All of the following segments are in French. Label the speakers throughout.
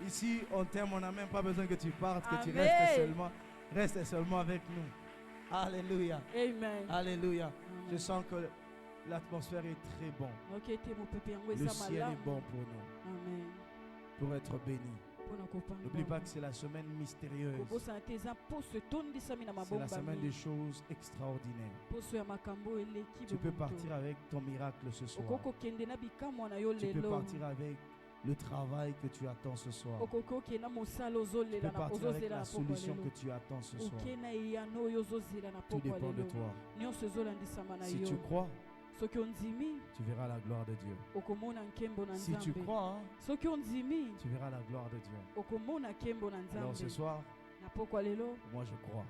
Speaker 1: Ici, on t'aime, on n'a même pas besoin que tu partes, que tu
Speaker 2: Amen.
Speaker 1: restes seulement avec nous. Alléluia.
Speaker 2: Amen.
Speaker 1: Alléluia.
Speaker 2: Amen.
Speaker 1: Je sens que l'atmosphère est très bonne. Le ciel est bon pour nous,
Speaker 2: Amen.
Speaker 1: pour être béni. N'oublie pas que c'est la semaine mystérieuse. C'est la semaine des choses extraordinaires. Tu peux partir avec ton miracle ce soir. Tu peux partir avec le travail que tu attends ce soir. Tu peux partir avec la solution que tu attends ce soir. Tout dépend de toi. Si tu crois, tu verras la gloire de Dieu. Si tu crois, tu verras la gloire de Dieu. Alors ce soir, moi je crois.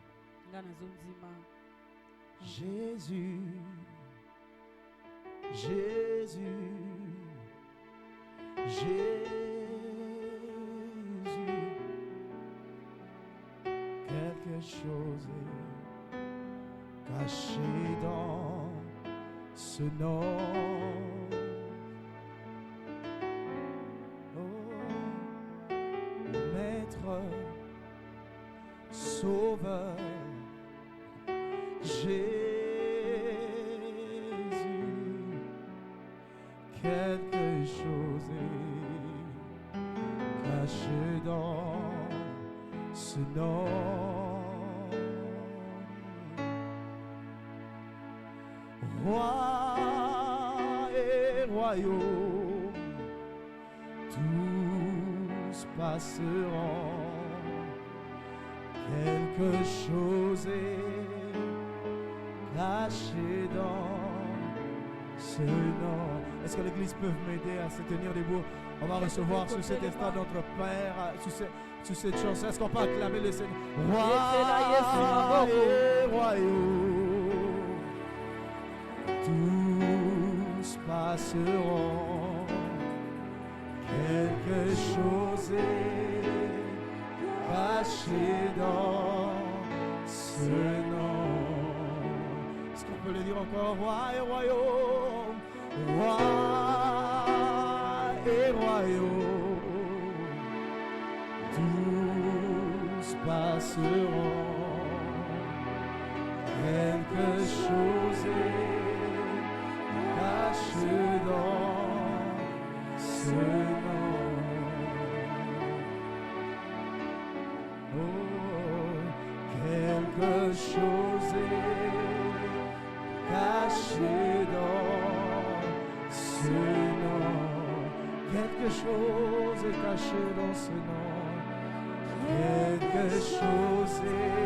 Speaker 1: Jésus, Jésus, Jésus, quelque chose est caché dans ce nom. Oh, Maître, Sauveur, Jésus, quelque chose est caché dans ce nom. Roi et royaume, tous passeront. Quelque chose est caché dans ce nom. Est-ce que l'église peut m'aider à se tenir debout? On va recevoir sur cet instant notre Père, sur cette chanson. Est-ce qu'on peut acclamer le Seigneur? Roi et royaume, tous passeront. Quelque chose est caché dans ce nom. Est-ce qu'on peut le dire encore? Roi et royaume, roi et royaume, tous passeront. Quelque chose est caché dans ce nom. Oh, quelque chose est caché dans ce nom. Quelque chose est caché dans ce nom. Quelque chose est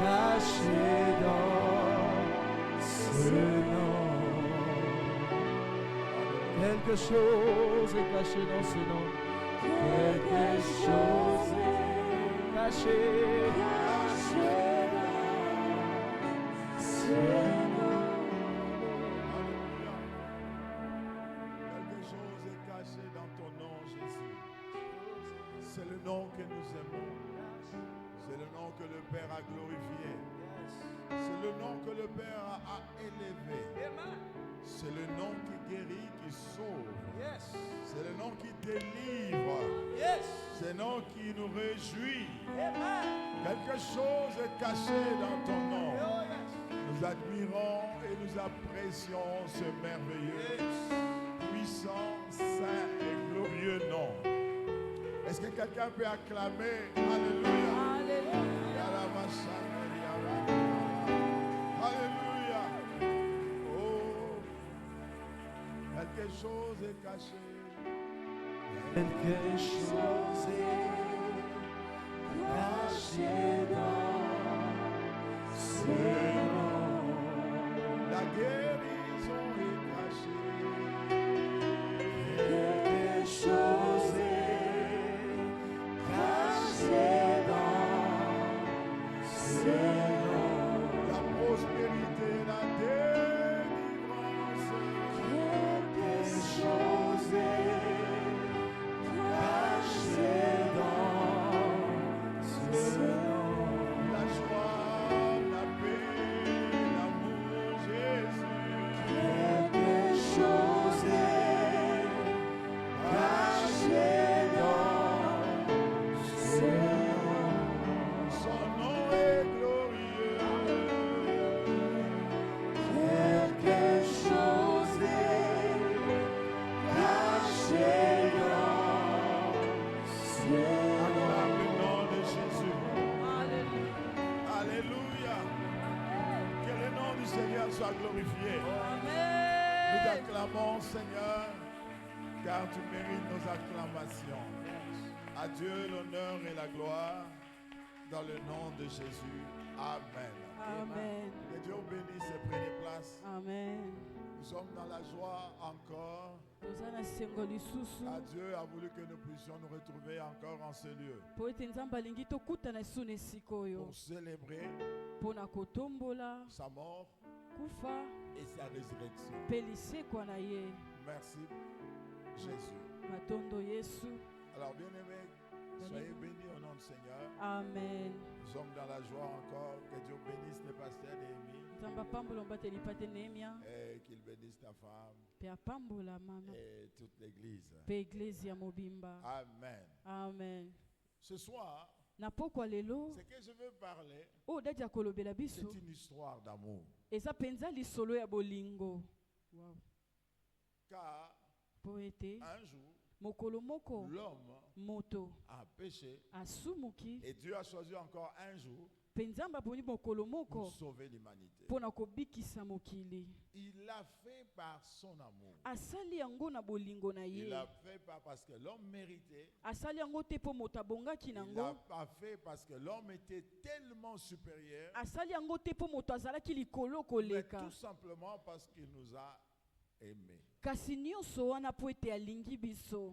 Speaker 1: caché dans ce nom. Quelque chose est caché dans ce nom. Quelque chose est caché dans ce nom.
Speaker 3: Quelque chose est caché dans ton nom, Jésus. C'est le nom que nous aimons. C'est le nom que le Père a glorifié. C'est le nom que le Père a élevé. C'est le nom qui guérit, qui sauve. C'est le nom qui délivre. C'est le nom qui nous réjouit. Quelque chose est caché dans ton nom. Nous admirons et nous apprécions ce merveilleux, puissant, saint et glorieux nom. Est-ce que quelqu'un peut acclamer? Alléluia. Alléluia. Alléluia. Oh, quelque chose est caché.
Speaker 1: Quelque chose est caché dans ce nom.
Speaker 3: La guérison est cachée.
Speaker 1: Quelque chose est caché dans ce nom.
Speaker 3: La prospérité, la délivrance.
Speaker 1: Quelque chose est caché dans ce nom.
Speaker 3: La joie, la paix, l'amour, Jésus. sois glorifié.
Speaker 1: Amen.
Speaker 3: Nous t'acclamons, Seigneur, car tu mérites nos acclamations. À Dieu l'honneur et la gloire, dans le nom de Jésus. Amen.
Speaker 1: Amen.
Speaker 3: Que Dieu bénisse et prenez place.
Speaker 1: Amen.
Speaker 3: Nous sommes dans la joie encore. Dieu a voulu que nous puissions nous retrouver encore en ce lieu pour célébrer sa mort et sa résurrection. Merci Jésus. Alors bien-aimés, soyez bénis au nom du Seigneur.
Speaker 1: Amen.
Speaker 3: Nous sommes dans la joie encore. Que Dieu bénisse le pasteur Néhémie. Et qu'il bénisse ta femme et toute l'église. Amen.
Speaker 1: Amen.
Speaker 3: Ce soir, ce que je veux parler, c'est une histoire d'amour. Car un jour, l'homme a péché et Dieu a choisi encore un jour pour sauver l'humanité. Il l'a fait par son amour. Il l'a fait pas parce que l'homme méritait. Il l'a pas fait parce que l'homme était tellement supérieur. Mais tout simplement parce qu'il nous a aimés.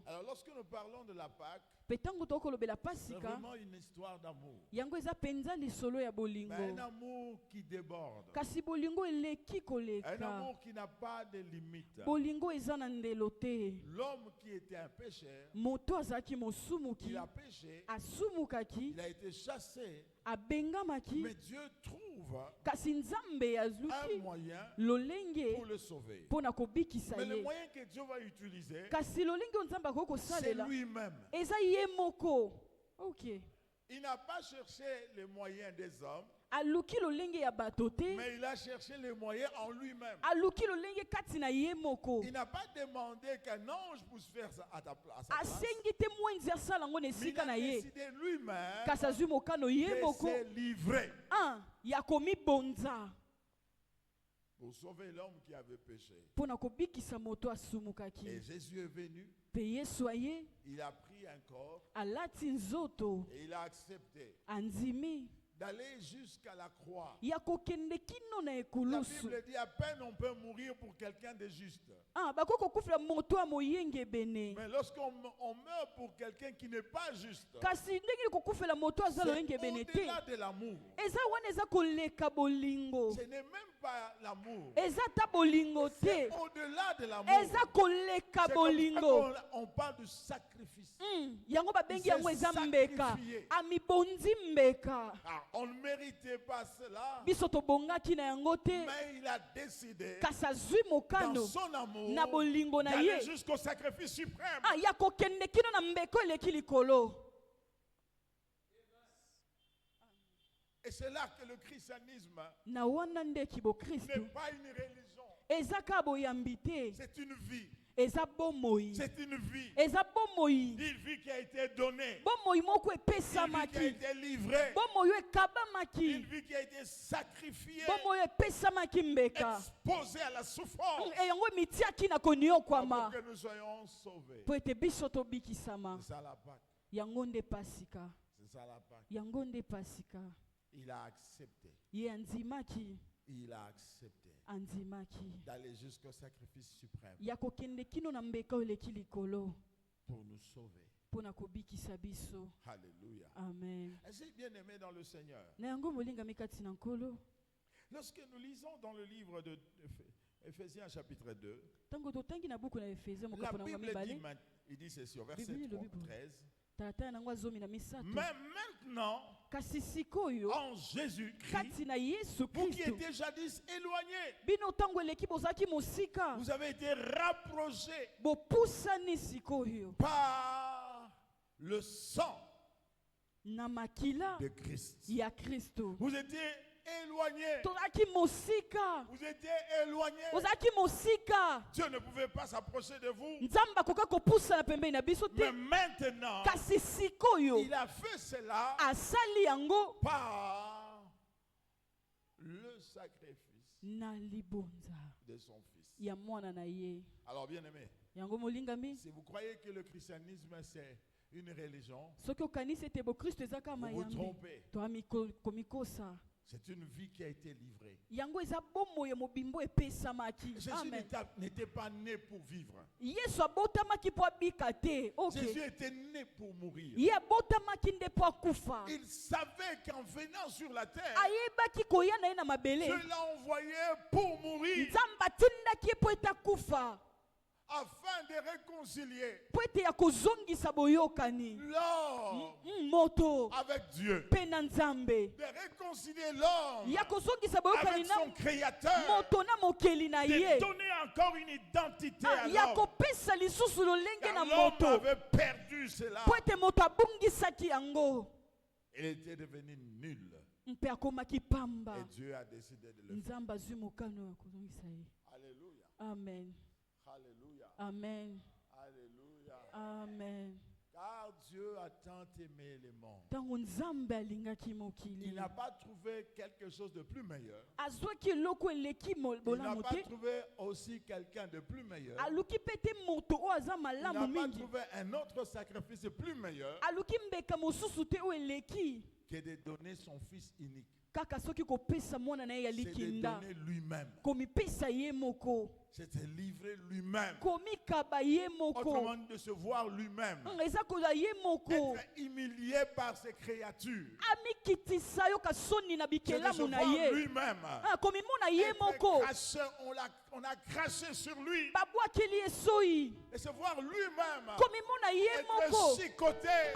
Speaker 3: Alors lorsque nous parlons de la Pâque, c'est vraiment une histoire d'amour. Mais un amour qui déborde. Un amour qui n'a pas de limite. L'homme qui était un pécheur, il a péché, il a été chassé. Mais Dieu trouve un moyen pour le sauver. Mais le moyen que Dieu va utiliser, c'est lui-même. Il n'a pas cherché les moyens des hommes, mais il a cherché les moyens en lui-même. Il n'a pas demandé qu'un ange puisse faire ça à sa place. Mais il a décidé lui-même de se livrer pour sauver l'homme qui avait péché. Et Jésus est venu. Il a pris un corps et il a accepté d'aller jusqu'à la croix. La Bible dit à peine on peut mourir pour quelqu'un de juste. Mais lorsqu'on meurt pour quelqu'un qui n'est pas juste, c'est au-delà de l'amour. Ce n'est même pas l'amour. C'est au-delà de l'amour. C'est comme ça qu'on parle de sacrifice. On ne méritait pas cela, mais il a décidé dans son amour d'aller jusqu'au sacrifice suprême. Et c'est là que le christianisme n'est pas une religion, c'est une vie. C'est une vie. Une vie qui a été donnée. Une vie qui a été livrée. Une vie qui a été sacrifiée. Exposée à la souffrance. Pour que nous soyons sauvés. C'est ça la Pâque. C'est ça la Pâque. Il a accepté. Il a accepté d'aller jusqu'au sacrifice suprême pour nous sauver. Alléluia.
Speaker 1: Amen.
Speaker 3: Est-ce bien aimé dans le Seigneur? Lorsque nous lisons dans le livre de Éphésiens chapitre 2, la Bible dit, il dit ceci au verset 13. Mais maintenant, en Jésus-Christ, vous qui étiez jadis éloignés, vous avez été rapprochés par le sang de Christ. Vous étiez éloignés. Vous étiez éloignés. Dieu ne pouvait pas s'approcher de vous. Mais maintenant, il a fait cela par le sacrifice de son fils. Alors bien aimé, si vous croyez que le christianisme c'est une religion, vous vous trompez. C'est une vie qui a été livrée. Jésus n'était pas né pour vivre. Jésus était né pour mourir. Il savait qu'en venant sur la terre, Dieu l'a envoyé pour mourir, afin de réconcilier l'homme avec Dieu, de réconcilier l'homme avec son Créateur, de donner encore une identité à l'homme, car l'homme avait perdu cela. Il était devenu nul. Et Dieu a décidé de le faire. Alléluia.
Speaker 1: Amen.
Speaker 3: Alléluia.
Speaker 1: Amen.
Speaker 3: Alléluia.
Speaker 1: Amen.
Speaker 3: Car Dieu a tant aimé le monde.
Speaker 1: Il
Speaker 3: n'a pas trouvé quelque chose de plus meilleur.
Speaker 1: Il n'a
Speaker 3: pas trouvé aussi quelqu'un de plus meilleur. Il n'a pas trouvé un autre sacrifice plus meilleur que de donner son fils unique. C'est de donner lui-même. C'est de livrer lui-même. Autrement de se voir lui-même. Être humilié par ses créatures. C'est de se voir lui-même. On a craché sur lui. Et se voir lui-même. Être chicoté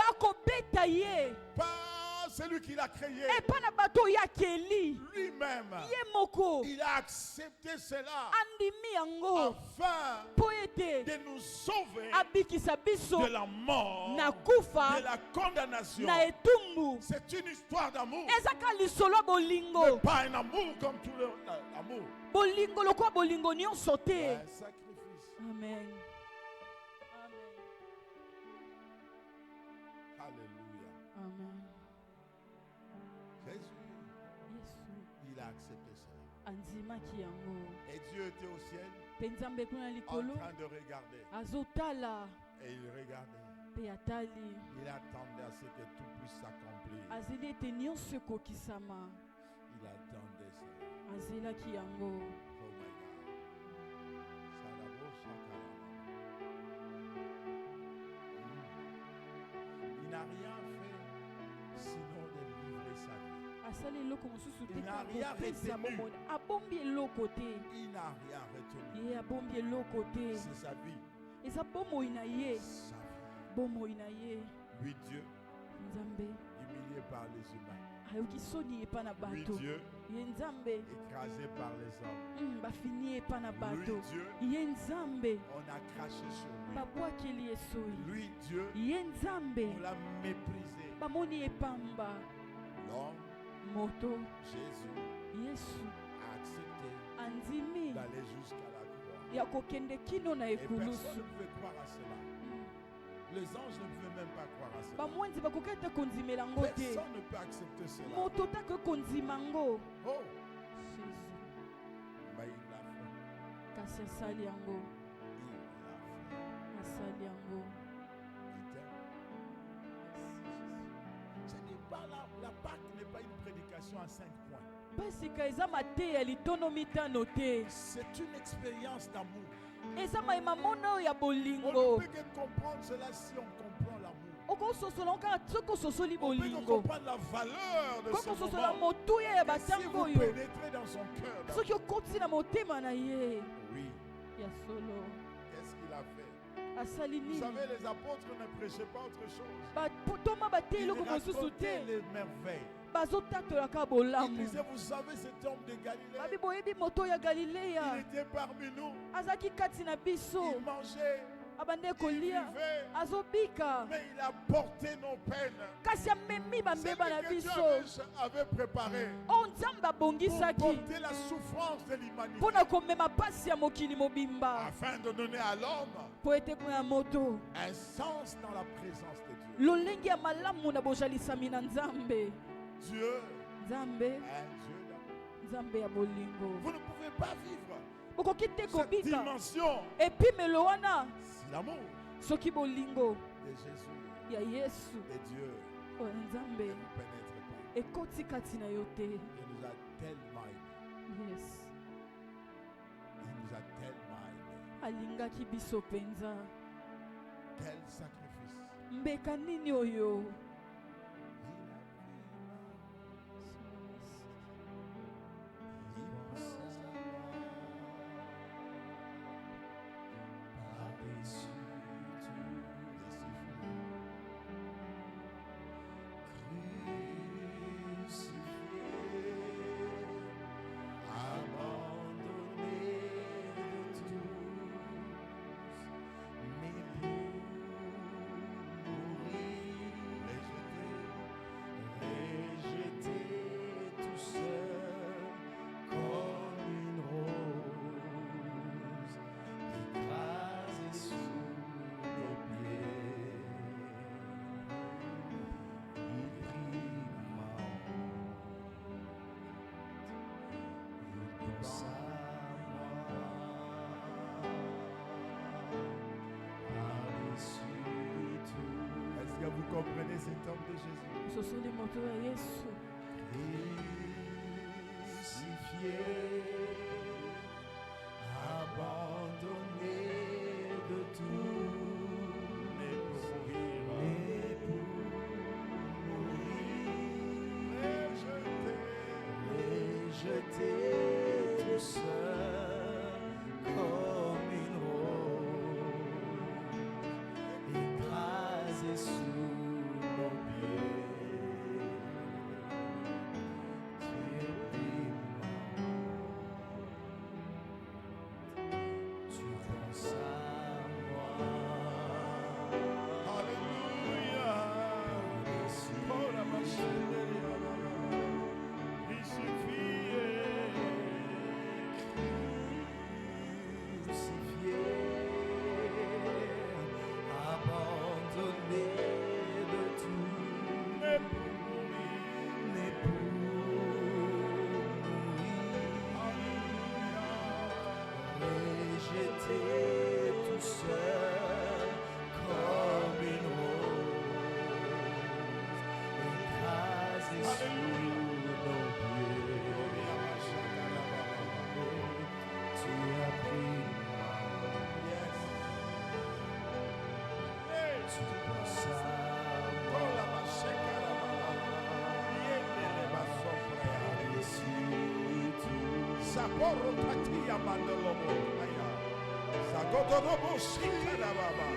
Speaker 3: par celui qui l'a créé. Lui-même, il a accepté cela afin de nous sauver de la mort, de la condamnation. C'est une histoire d'amour, mais pas un amour comme tout l'amour. Un sacrifice.
Speaker 1: Amen.
Speaker 3: Alléluia.
Speaker 1: Amen.
Speaker 3: Jésus, il a accepté cela. Et Dieu était au ciel en train de regarder. Et il regardait. Il attendait à ce que tout puisse s'accomplir. Il attendait cela. Oh my God. Il n'a rien fait sinon de livrer sa vie. Il n'a rien retenu. C'est sa vie. Sa vie. Lui Dieu, humilié par les humains. Lui Dieu, écrasé par les hommes. Lui Dieu, on a craché sur lui. Lui Dieu, on l'a méprisé. L'homme, Jésus, a accepté d'aller jusqu'à la croix. Et personne ne pouvait croire à cela. Les anges ne pouvaient même pas croire à cela. Personne ne peut accepter cela. Oh, mais il l'a fait. Il l'a fait. Ce n'est pas la Pâque n'est pas une prédication à 5 points. C'est une expérience d'amour. On ne peut que comprendre cela si on comprend l'amour. On peut que comprendre la valeur de ce moment. Et si vous pénétrez dans son cœur. Oui. Qu'est-ce qu'il a fait? Vous savez, les apôtres ne prêchaient pas autre chose. Ils racontaient les merveilles. Il disait, vous savez, cet homme de Galilée, il était parmi nous. Il mangeait, il vivait, mais il a porté nos peines. C'est ce que Dieu avait préparé pour porter la souffrance de l'humanité, afin de donner à l'homme un sens dans la présence de Dieu. Dieu est un Dieu d'amour. Vous ne pouvez pas vivre cette dimension si l'amour de Jésus, de Dieu, ne vous pénètre pas. Il nous a tellement aimés.
Speaker 1: Yes.
Speaker 3: Il nous a tellement aimés.
Speaker 1: Alingaki biso penza.
Speaker 3: Quel sacrifice.
Speaker 1: Mbeka nini oyo?
Speaker 3: Vous comprenez cet homme de Jésus? Crucifié, abandonné de tout, mais pour mourir, rejeté tout seul comme une rose, écrasé sous nos pieds. Tu penses à moi. Alléluia. Oh la machine. Crucifié, abandonné de tout, mais pour mourir, rejeté tout seul comme une rose, écrasé sous nos pieds. Tu as pris tu penses à moi. Sapporo Katia Mandalomo Sagodorobo Shikana Baba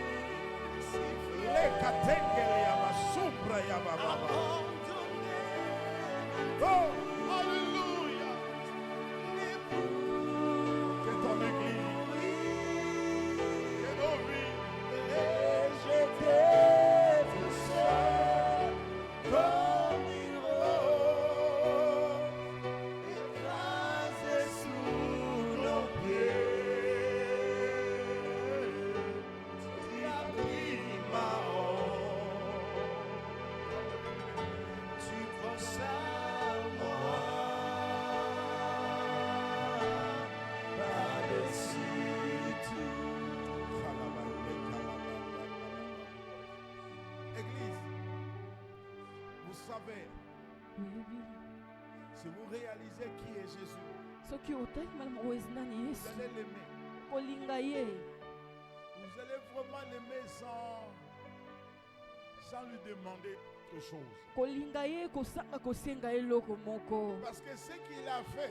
Speaker 3: Le Katengele Yamasupra Yababa. Oh, Alléluia. Que ton église, que nos vies, et je t'ai tout seul comme une rose, écrasé sous nos pieds. Tu as pris ma honte, tu penses à moi, par-dessus tout. Église, vous savez, si vous réalisez qui est Jésus, vous allez l'aimer. Vous allez vraiment l'aimer sans lui demander quelque chose. Parce que ce qu'il a fait,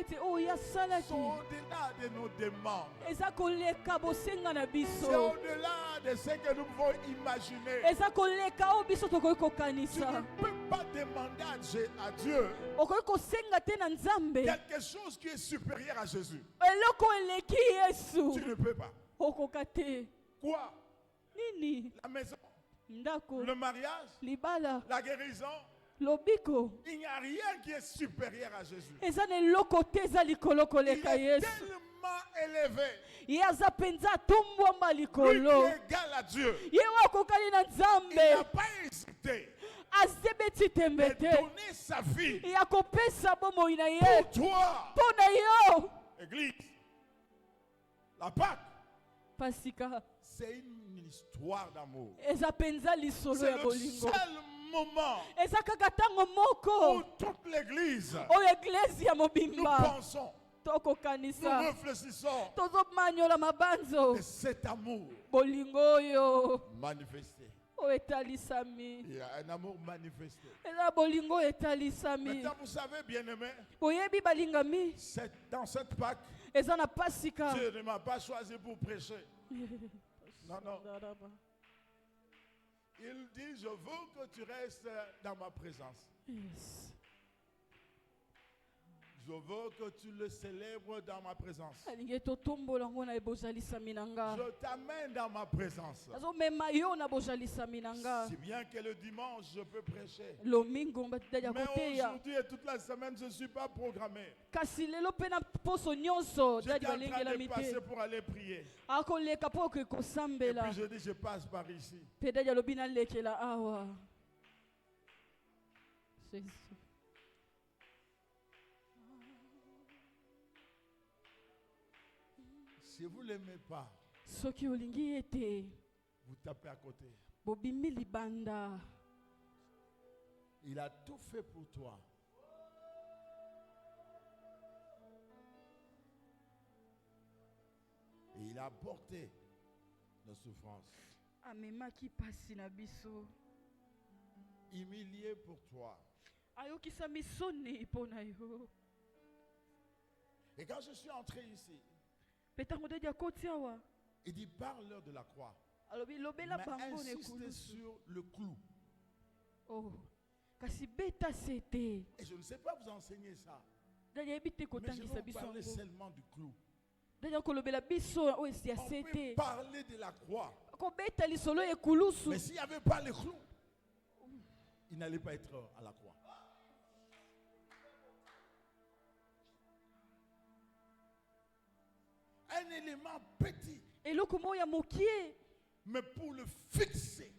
Speaker 3: c'est au-delà de nos demandes. C'est au-delà de ce que nous pouvons imaginer. Tu ne peux pas demander à Dieu quelque chose qui est supérieur à Jésus. Tu ne peux pas. Quoi? La maison, le mariage, la guérison. Il n'y a rien qui est supérieur à Jésus. Il est tellement élevé. Lui qui est égal à Dieu. Il n'a pas hésité de donner sa vie pour toi. Église, la Pâque, c'est une histoire d'amour. C'est le seul moment où toute l'église, nous pensons, nous réfléchissons de cet amour manifesté. Il y a un amour manifesté. Maintenant, vous savez, bien-aimé, dans cette Pâque, Dieu ne m'a pas choisi pour prêcher. Non, non. Il dit, je veux que tu restes dans ma présence.
Speaker 1: Yes.
Speaker 3: Je veux que tu le célèbres dans ma présence. Je t'amène dans ma présence. Si bien que le dimanche, je peux prêcher. Mais aujourd'hui et toute la semaine, je ne suis pas programmé. J'étais en train de passer pour aller prier. Et puis je dis, je passe par ici. Si vous ne l'aimez pas, vous tapez à côté. Il a tout fait pour toi. Et il a porté nos souffrances. Humilié pour toi. Et quand je suis entré ici, il dit parle-leur de la croix. Mais insiste sur le clou. Et je ne sais pas vous enseigner ça. Mais je vais vous parler seulement du clou. On peut parler de la croix. Mais s'il n'y avait pas le clou, il n'allait pas être à la croix. Un élément petit, mais pour le fixer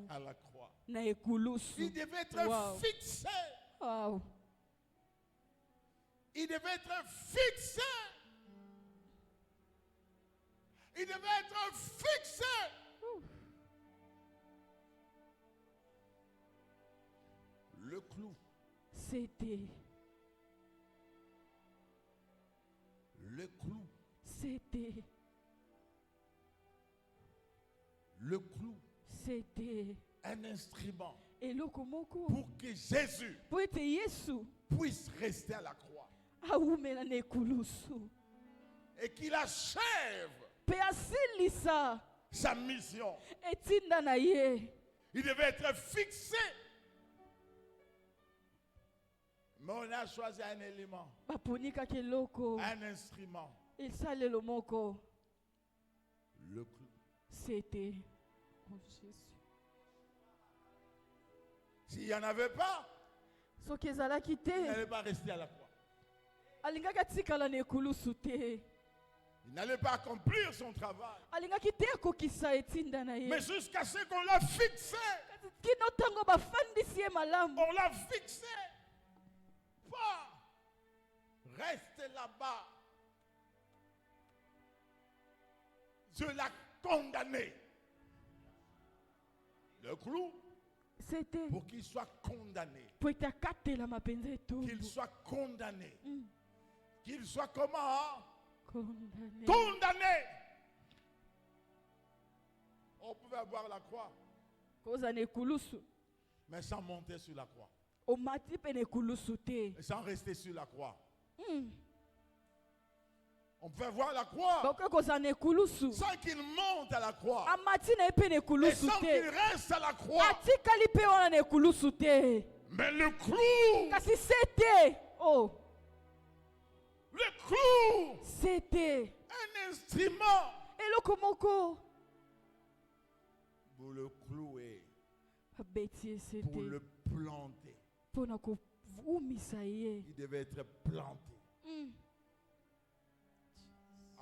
Speaker 3: à la croix. Il devait être fixé. Il devait être fixé. Il devait être fixé. Le clou.
Speaker 1: C'était.
Speaker 3: Le clou.
Speaker 1: C'était.
Speaker 3: Le clou.
Speaker 1: C'était.
Speaker 3: Un instrument.
Speaker 1: Pour
Speaker 3: que Jésus puisse rester à la croix. Et qu'il achève sa mission. Il devait être fixé. Mais on a choisi un élément. Un instrument. Le clou.
Speaker 1: C'était.
Speaker 3: S'il n'y en avait pas, il n'allait pas rester à la croix. Il n'allait pas accomplir son travail. Mais jusqu'à ce qu'on l'a fixé. On l'a fixé. Pas. Reste là-bas. Dieu l'a condamné. Le clou.
Speaker 1: C'était
Speaker 3: pour qu'il soit condamné. Qu'il soit condamné. Qu'il soit comment? Condamné. On pouvait avoir la croix, mais sans monter sur la croix. Et sans rester sur la croix. On peut voir la croix sans qu'il monte à la croix. Et sans qu'il reste à la croix. Mais le clou. Le clou.
Speaker 1: C'était
Speaker 3: un instrument. Pour le clouer. Pour le planter. Il devait être planté.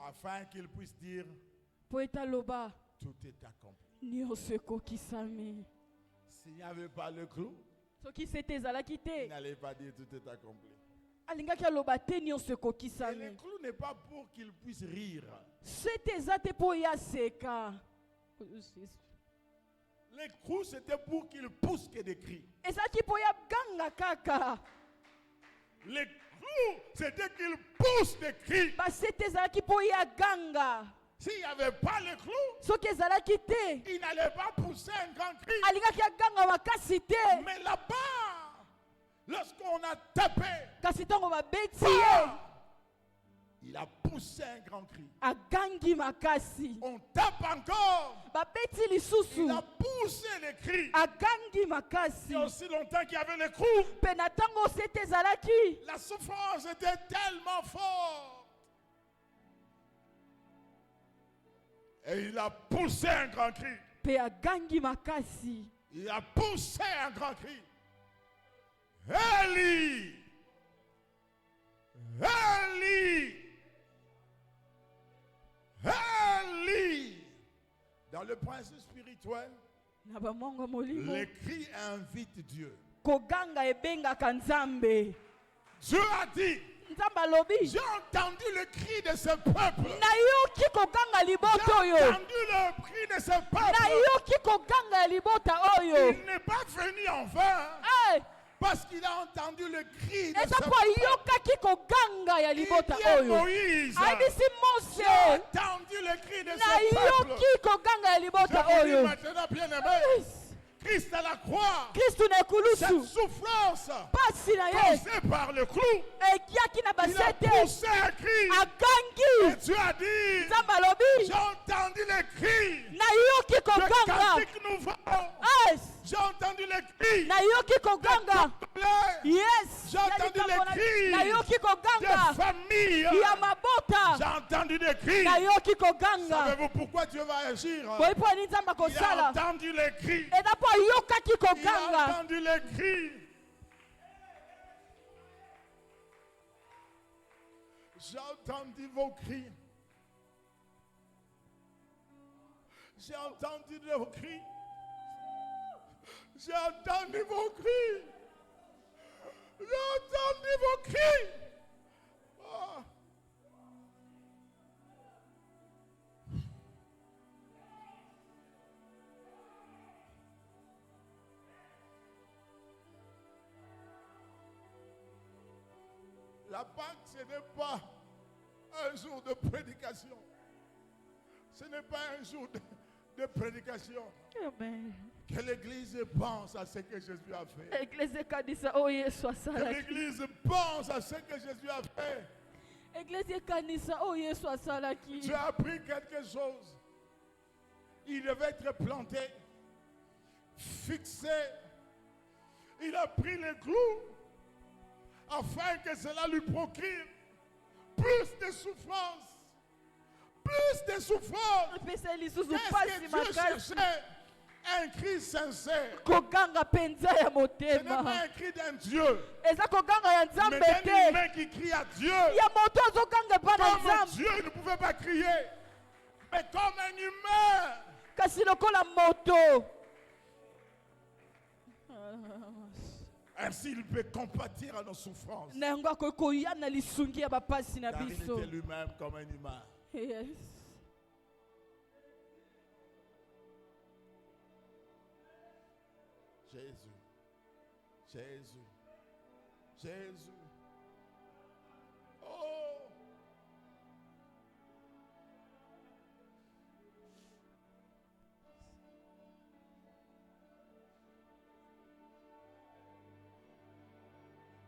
Speaker 3: Afin qu'il puisse dire tout est accompli. S'il n'y avait pas le clou,
Speaker 1: il
Speaker 3: n'allait pas dire tout est accompli.
Speaker 1: Et le
Speaker 3: clou n'est pas pour qu'il puisse rire. Le clou, c'était pour qu'il pousse que des cris. Le clou, c'était qu'il pousse des cris. S'il n'y avait pas le clou, il n'allait pas pousser un grand cri. Mais là-bas, lorsqu'on a tapé, il a poussé un grand cri. On tape encore. Il a poussé le cri. Il y a aussi longtemps qu'il y avait le clou. La souffrance était tellement forte. Et il a poussé un grand cri. Il a poussé un grand cri. Eli! Eli! Eli! Dans le principe spirituel, le cri invite Dieu. Dieu a dit, j'ai entendu le cri de ce peuple. J'ai entendu le cri de ce peuple. Il n'est pas venu en vain. Parce qu'il a entendu le cri de ce peuple. Il dit à Moïse, j'ai entendu le cri de ce peuple. J'avais dit maintenant, bien-aimé, Christ à la croix, cette souffrance causée par le clou, il a poussé un cri. Et Dieu a dit, j'ai entendu le cri de cantique nouveau. J'ai entendu le cri de colère. J'ai entendu le cri de famille. J'ai entendu le cri. Savez-vous pourquoi Dieu va agir? Il a entendu le cri. Il a entendu le cri. J'ai entendu vos cris. J'ai entendu vos cris. J'ai entendu vos cris. J'ai entendu vos cris. Oh. La Pâque, ce n'est pas un jour de prédication. Ce n'est pas un jour de prédication. Amen. Que l'Église pense à ce que Jésus a fait. Que l'Église pense à ce que Jésus a fait. Tu as appris quelque chose. Il devait être planté, fixé. Il a pris les clous afin que cela lui procure plus de souffrance. Plus de souffrance. Qu'est-ce que Dieu cherchait? Un cri sincère. Ce n'est pas un cri d'un Dieu, mais d'un humain qui crie à Dieu. Comme Dieu ne pouvait pas crier, mais comme un humain. Ainsi il peut compatir à nos souffrances. Car il était lui-même comme un humain.
Speaker 1: Yes.
Speaker 3: Jésus, Jésus, Jésus. Oh!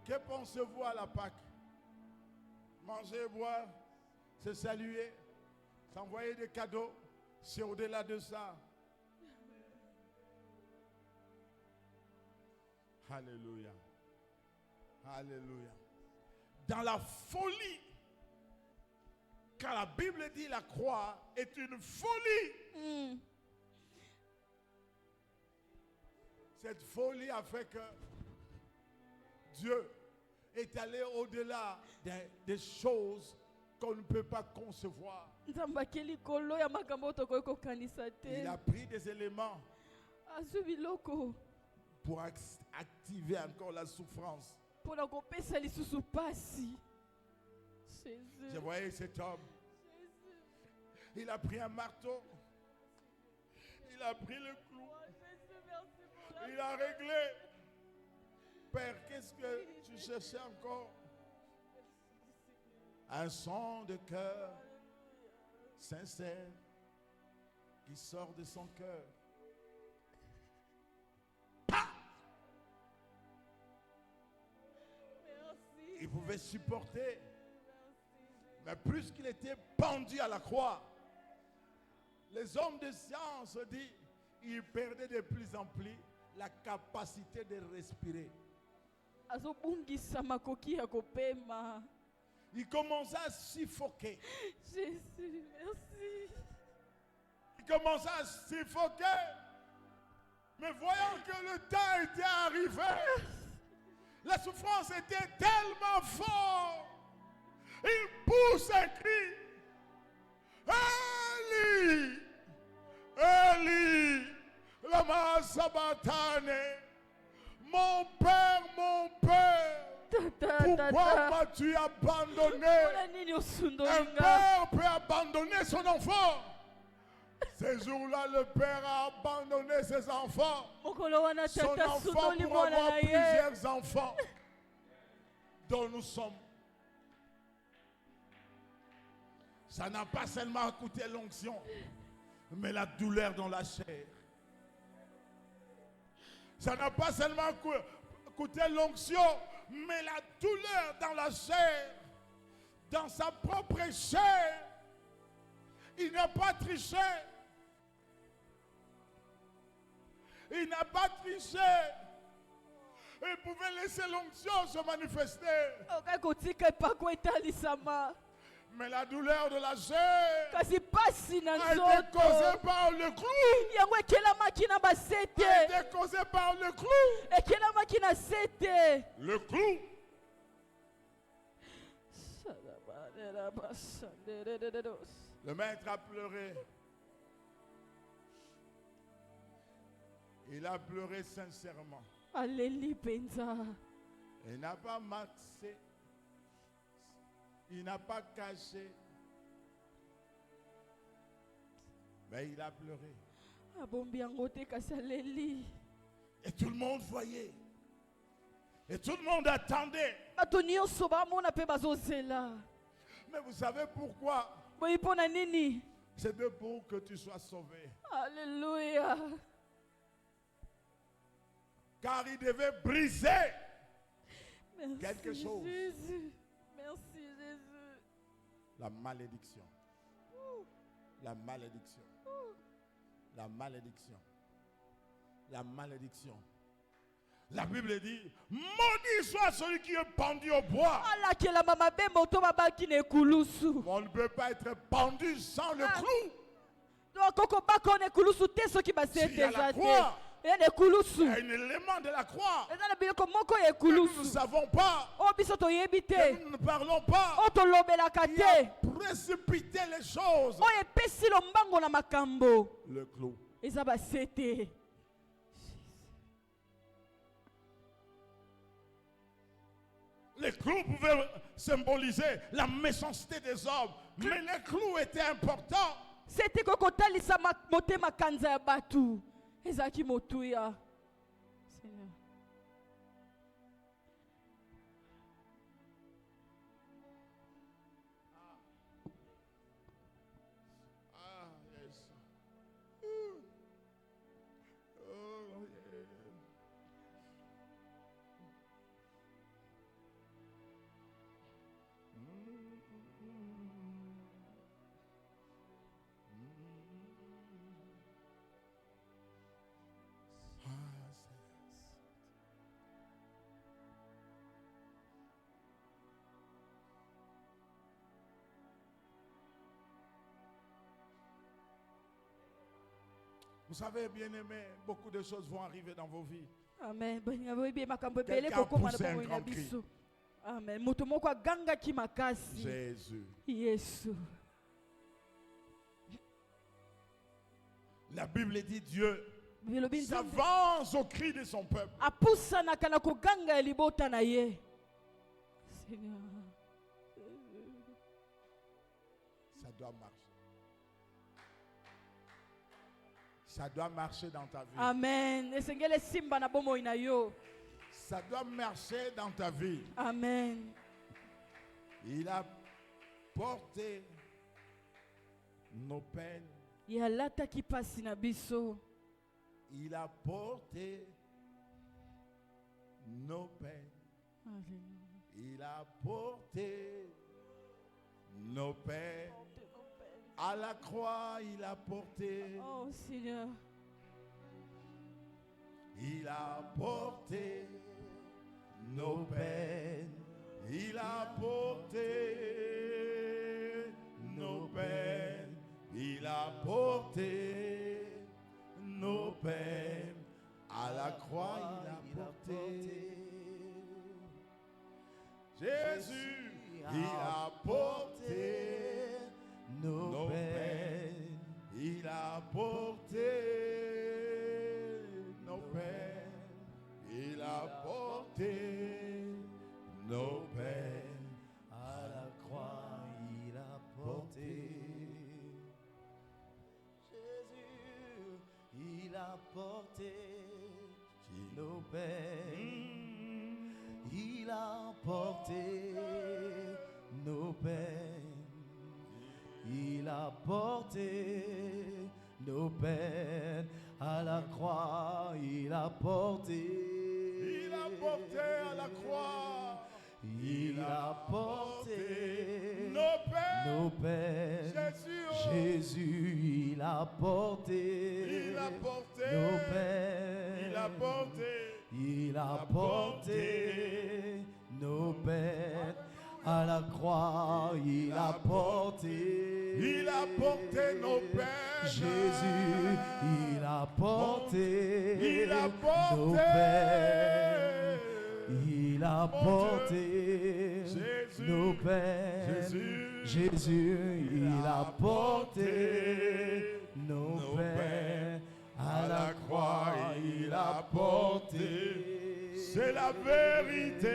Speaker 3: Que pensez-vous à la Pâque? Manger et boire, se saluer, s'envoyer des cadeaux, c'est au-delà de ça. Alléluia. Alléluia. Dans la folie, car la Bible dit la croix est une folie. Cette folie a fait que Dieu est allé au-delà des choses qu'on ne peut pas concevoir. Il a pris des éléments pour activer encore la souffrance. Je voyais cet homme. Il a pris un marteau. Il a pris le clou. Il a réglé. Père, qu'est-ce que tu cherchais encore? Un son de cœur sincère qui sort de son cœur. Il pouvait supporter. Mais plus qu'il était pendu à la croix, les hommes de science disent qu'il perdait de plus en plus la capacité de respirer. Il commençait à suffoquer.
Speaker 1: Jésus, merci.
Speaker 3: Il commençait à suffoquer. Mais voyant que le temps était arrivé, la souffrance était tellement forte. Il pousse un cri. Eli, Eli, lama sabachthani. Mon Père, pourquoi m'as-tu abandonné? Un père peut abandonner son enfant. Ces jours-là, le père a abandonné ses enfants. Son enfant pour avoir plusieurs enfants dont nous sommes. Ça n'a pas seulement coûté l'onction, mais la douleur dans la chair. Ça n'a pas seulement coûté l'onction, mais la douleur dans la chair, dans sa propre chair. Il n'a pas triché. Il n'a pas triché. Il pouvait laisser l'onction se manifester. Mais la douleur de la chair a été causée par le clou. A été causée par le clou. Le clou. Le maître a pleuré. Il a pleuré sincèrement. Il n'a pas maxé. Il n'a pas caché. Mais il a pleuré. Et tout le monde voyait. Et tout le monde attendait. Mais vous savez pourquoi? C'est pour que tu sois sauvé.
Speaker 1: Alléluia.
Speaker 3: Car il devait briser quelque chose.
Speaker 1: Jésus. Merci Jésus.
Speaker 3: La malédiction. La malédiction. La malédiction. La malédiction. La Bible dit, maudit soit celui qui est pendu au bois. On ne peut pas être pendu sans le clou. S'il y a la croix, il y a un élément de la croix que nous ne savons pas, que nous ne parlons pas, qui a précipité les choses. Le clou. Les clous pouvaient symboliser la méchanceté des hommes, mais les clous étaient importants.
Speaker 1: C'était kokotalisa motema kanza ya batu. Ezaki motuya. Seigneur.
Speaker 3: Yes. Oh, yeah. Vous savez, bien-aimés, beaucoup de choses vont arriver dans vos vies.
Speaker 1: Amen.
Speaker 3: Quelqu'un a poussé un grand cri.
Speaker 1: Amen. Mutumoko ganga ki makasi.
Speaker 3: Jésus.
Speaker 1: Yesu.
Speaker 3: La Bible dit Dieu s'avance au cri de son peuple.
Speaker 1: Ça
Speaker 3: doit marcher. Ça doit marcher dans ta vie.
Speaker 1: Amen.
Speaker 3: Ça doit marcher dans ta vie.
Speaker 1: Amen.
Speaker 3: Il a porté nos peines.
Speaker 1: Il a
Speaker 3: porté nos peines. Il a porté nos peines. À la croix, il a porté.
Speaker 1: Oh Seigneur.
Speaker 3: Il a porté nos peines. Il a porté nos peines. Il a porté nos peines. À la croix, il a porté. Jésus, il a porté nos peines. Il a porté nos peines. Il a porté nos peines. À la croix, il a porté. Jésus, il a porté nos peines. Il a porté nos peines. Il a porté nos peines. À la croix, il a porté. Il a porté à la croix. Il a porté nos peines. Jésus, il a porté nos peines. Il a porté. Il a porté nos peines. À la croix, il a porté. Il a porté nos peines. Jésus, il a porté. Il a porté nos peines. Il a porté nos peines. Jésus, il a porté nos peines. À la croix, il a porté. C'est la vérité.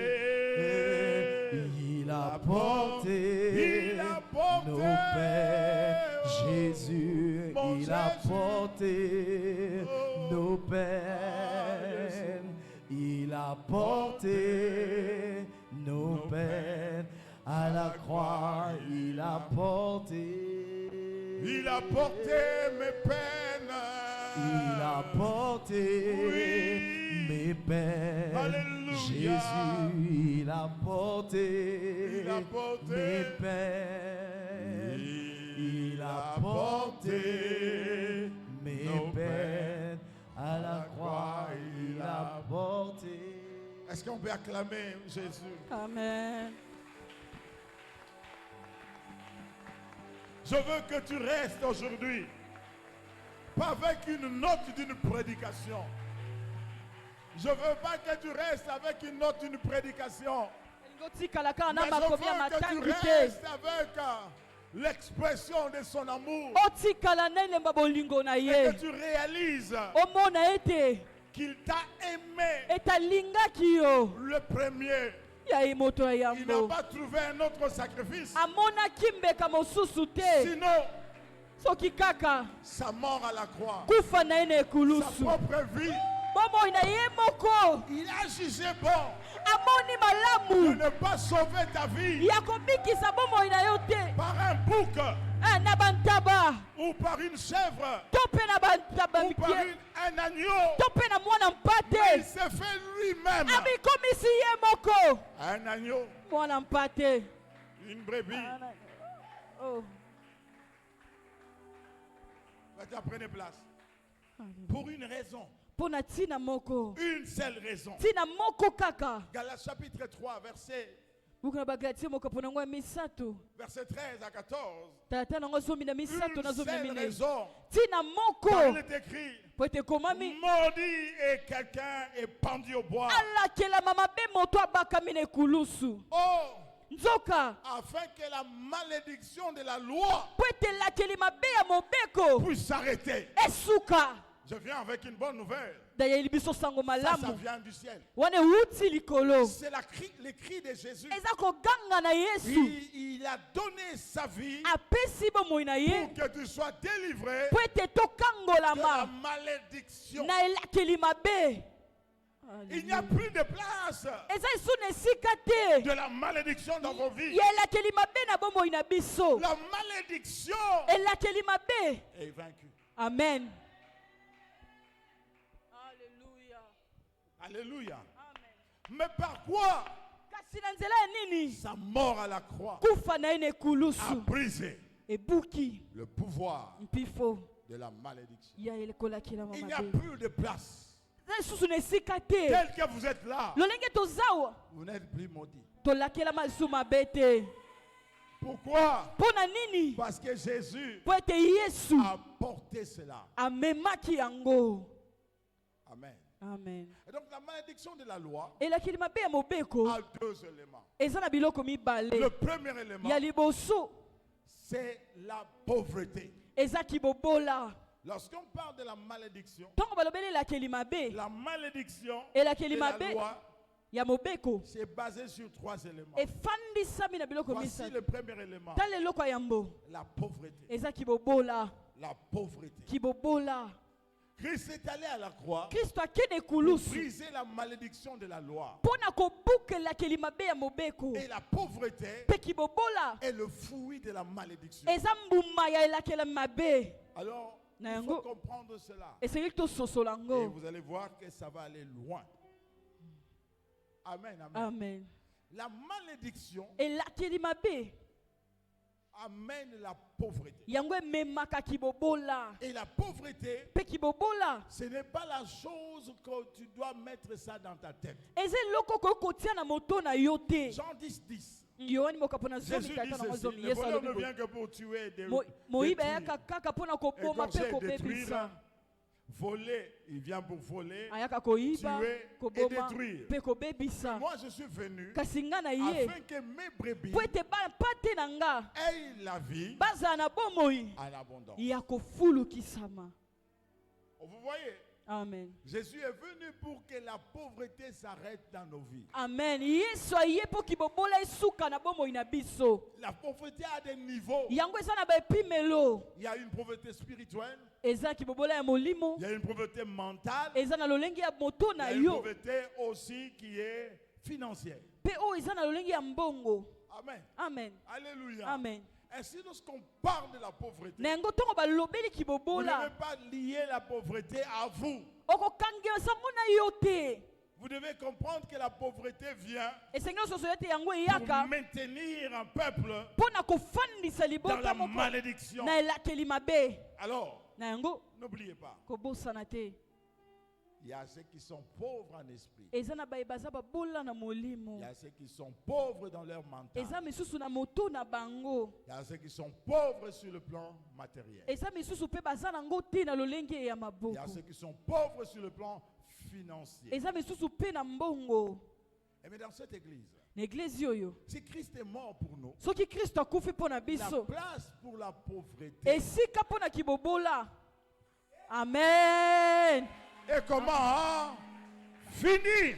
Speaker 3: Il a porté nos peines. Jésus, il a porté nos peines. Il a porté nos peines. À la croix, il a porté. Il a porté mes peines. Il a porté mes peines. Alléluia. Jésus, il a porté mes peines. Il a porté mes peines. À la croix, il a porté. Est-ce qu'on peut acclamer Jésus?
Speaker 1: Amen.
Speaker 3: Je veux que tu restes aujourd'hui, pas avec une note d'une prédication. Je ne veux pas que tu restes avec une note d'une prédication. Mais je veux que tu restes avec l'expression de son amour. Et que tu réalises qu'il t'a aimé le premier. Il n'a pas trouvé un autre sacrifice. Sinon, sa mort à la croix, sa propre vie, il a jugé bon de ne pas sauver ta vie par un bouc ou par une chèvre ou par un agneau. Mais il s'est fait lui-même un agneau, une brebis. Prenez place. Pour une raison. Une seule raison. Galates chapitre 3, verset 13 à 14. Une seule raison. Car il est écrit: maudit et quelqu'un est pendu au bois. Oh, afin que la malédiction de la loi puisse s'arrêter. Je viens avec une bonne nouvelle.
Speaker 1: Ça
Speaker 3: vient du ciel. C'est le cri de Jésus. Il a donné sa vie pour que tu sois délivré de la malédiction. Il n'y a plus de place de la malédiction dans vos vies. La malédiction est vaincue.
Speaker 1: Amen.
Speaker 3: Alléluia. Mais par quoi sa mort à la croix a brisé le pouvoir de la malédiction. Il n'y a plus de place. Tel que vous êtes là, vous n'êtes plus maudit. Pourquoi? Parce que Jésus a porté cela. Amen.
Speaker 1: Amen.
Speaker 3: Et donc la malédiction de la loi
Speaker 1: a
Speaker 3: 2 éléments. Le premier élément, c'est la pauvreté. Lorsqu'on parle de la malédiction de la loi, c'est basé sur 3 éléments. Voici le premier élément. La pauvreté. La pauvreté. Christ est allé à la croix pour briser la malédiction de la loi. Et la pauvreté est le fruit de la malédiction. Alors, il faut comprendre cela. Et vous allez voir que ça va aller loin. Amen, amen.
Speaker 1: Amen.
Speaker 3: La malédiction amène la pauvreté. Et la pauvreté, ce n'est pas la chose que tu dois mettre ça dans ta tête. Jean 10, 10. Jésus dit ceci, le voleur ne vient que pour tuer, détruire. Voler, il vient pour voler, tuer et détruire. Moi je suis venu afin que mes brebis aient la vie en abondance. Vous voyez?
Speaker 1: Amen.
Speaker 3: Jésus est venu pour que la pauvreté s'arrête dans nos vies.
Speaker 1: Amen.
Speaker 3: La pauvreté a des niveaux. Il y a une pauvreté spirituelle. Il y a une pauvreté mentale. Il y a une pauvreté aussi qui est financière. Amen.
Speaker 1: Amen.
Speaker 3: Alléluia.
Speaker 1: Amen.
Speaker 3: Ainsi, lorsqu'on parle de la pauvreté, vous ne devez pas lier la pauvreté à vous. Vous devez comprendre que la pauvreté vient pour maintenir un peuple dans la malédiction. Alors, n'oubliez pas, il y a ceux qui sont pauvres en esprit. Il y a ceux qui sont pauvres dans leur mental. Il y a ceux qui sont pauvres sur le plan matériel. Il y a ceux qui sont pauvres sur le plan financier. Et mais dans cette église, si Christ est mort pour nous, la place pour la pauvreté. Amen. Et comment finir?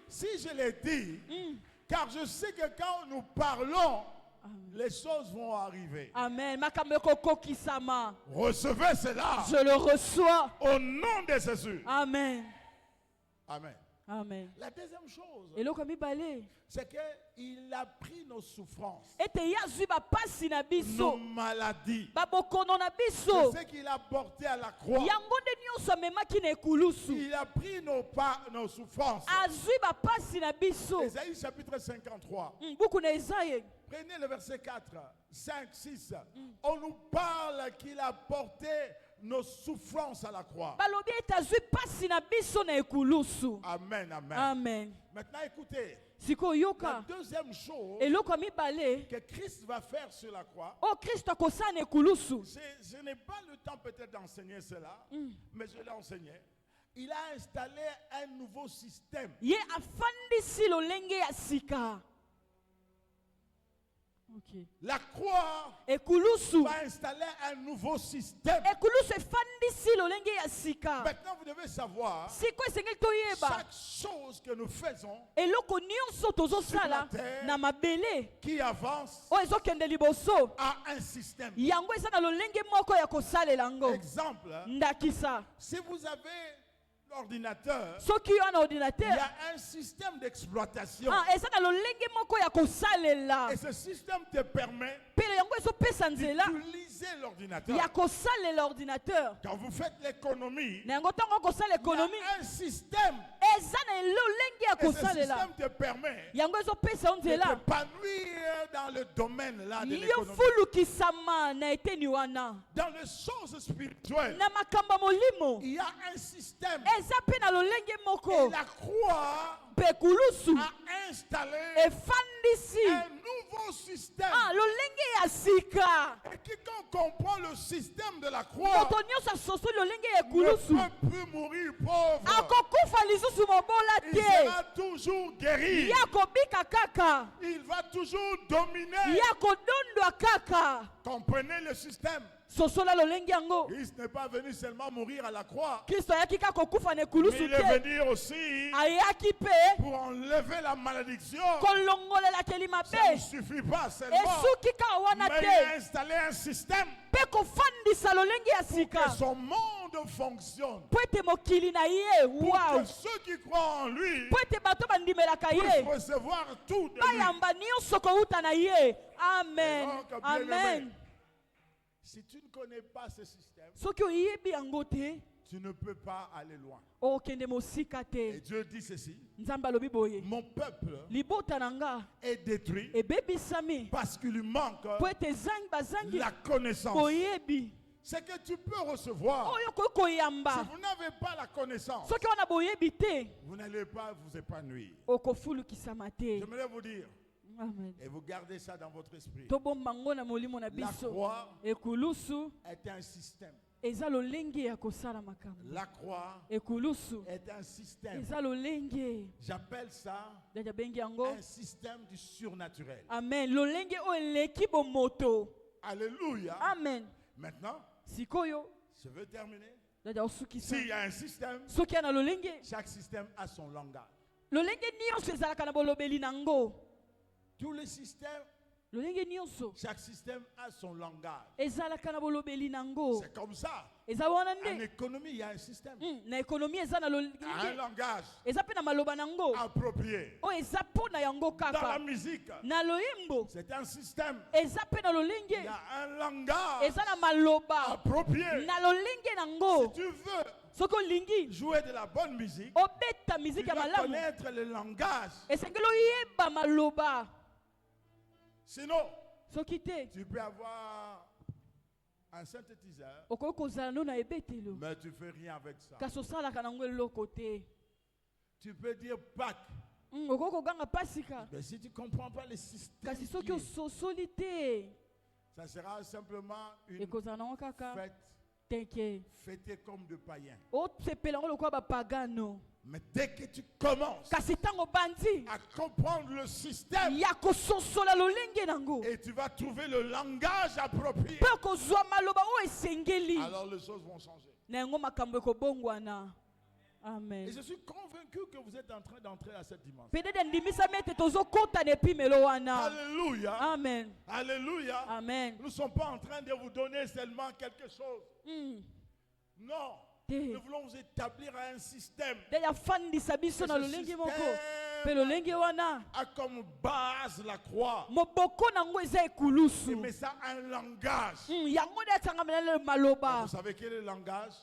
Speaker 3: Si je l'ai dit, car je sais que quand nous parlons, les choses vont arriver.
Speaker 1: Amen.
Speaker 3: Recevez cela.
Speaker 1: Je le reçois.
Speaker 3: Au nom de Jésus.
Speaker 1: Amen.
Speaker 3: Amen.
Speaker 1: Amen.
Speaker 3: La deuxième chose,
Speaker 1: c'est
Speaker 3: qu'il a pris nos souffrances,
Speaker 1: nos
Speaker 3: maladies. C'est ce qu'il a porté à la croix. Il a pris nos souffrances. Ésaïe chapitre 53. Prenez le verset 4, 5, 6. On nous parle qu'il a porté nos souffrances à la croix. Amen, amen.
Speaker 1: Amen.
Speaker 3: Maintenant écoutez.
Speaker 1: La
Speaker 3: deuxième chose que Christ va faire sur la croix, ce n'est pas le temps peut-être d'enseigner cela, mais je l'ai enseigné. Il a installé un nouveau système.
Speaker 1: Okay.
Speaker 3: La croix va installer un nouveau système. Maintenant, vous devez savoir chaque chose que nous faisons sur la terre qui avance a un système. Exemple, si vous avez l'ordinateur, il y a un système d'exploitation. Et ce système te permet d'utiliser l'ordinateur. Quand vous faites l'économie, il y a un système. Et ce système te permet de t'épanouir dans le domaine là de l'économie. Dans les choses spirituelles, il y a un système. Et la croix a installé un nouveau système. Et quiconque comprend le système de la croix ne peut plus mourir pauvre. Il sera toujours guéri. Il va toujours dominer. Comprenez le système. Christ n'est pas venu seulement mourir à la croix, mais il est venu aussi pour enlever la malédiction. Ça ne suffit pas seulement, mais il a installé un système pour que son monde fonctionne, pour que ceux qui croient en lui puissent recevoir tout de lui. Amen. Si tu ne connais pas ce système, tu ne peux pas aller loin. Et Dieu dit ceci: mon peuple est détruit parce qu'il lui manque la connaissance. C'est que tu peux recevoir. Si vous n'avez pas la connaissance, vous n'allez pas vous épanouir. J'aimerais vous dire, et vous gardez ça dans votre esprit, la croix est un système. La croix est un système. J'appelle ça un système du surnaturel. Amen. Alléluia. Amen. Maintenant, je veux terminer. S'il y a un système, chaque système a son langage. Tous les systèmes, chaque système a son langage. C'est comme ça. En économie, il y a un système. Un langage approprié. Dans la musique, c'est un système. Il y a un langage approprié. Si tu veux jouer de la bonne musique, tu dois connaître le langage. Sinon, tu peux avoir un synthétiseur, mais tu ne fais rien avec ça. Tu peux dire Pâques, mais si tu ne comprends pas le système, ça sera simplement une fête fêtée comme de païens. Mais dès que tu commences à comprendre le système, et tu vas trouver le langage approprié, alors les choses vont changer. Amen. Et je suis convaincu que vous êtes en train d'entrer à cette dimension. Alléluia. Amen. Alléluia. Amen. Nous ne sommes pas en train de vous donner seulement quelque chose. Non. Nous voulons vous établir un système. Ce système a comme base la croix. Mais ça a un langage. Vous savez quel est le langage?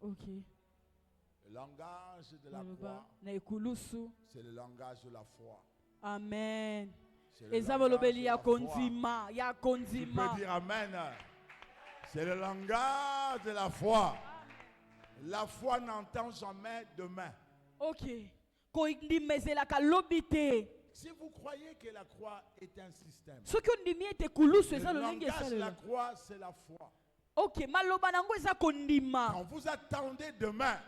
Speaker 3: Le langage de la croix, c'est le langage de la foi. Amen. Tu peux dire amen. C'est le langage de la foi. La foi n'entend jamais demain. Si vous croyez que la croix est un système, le langage de la croix, c'est la foi. Quand vous attendez demain,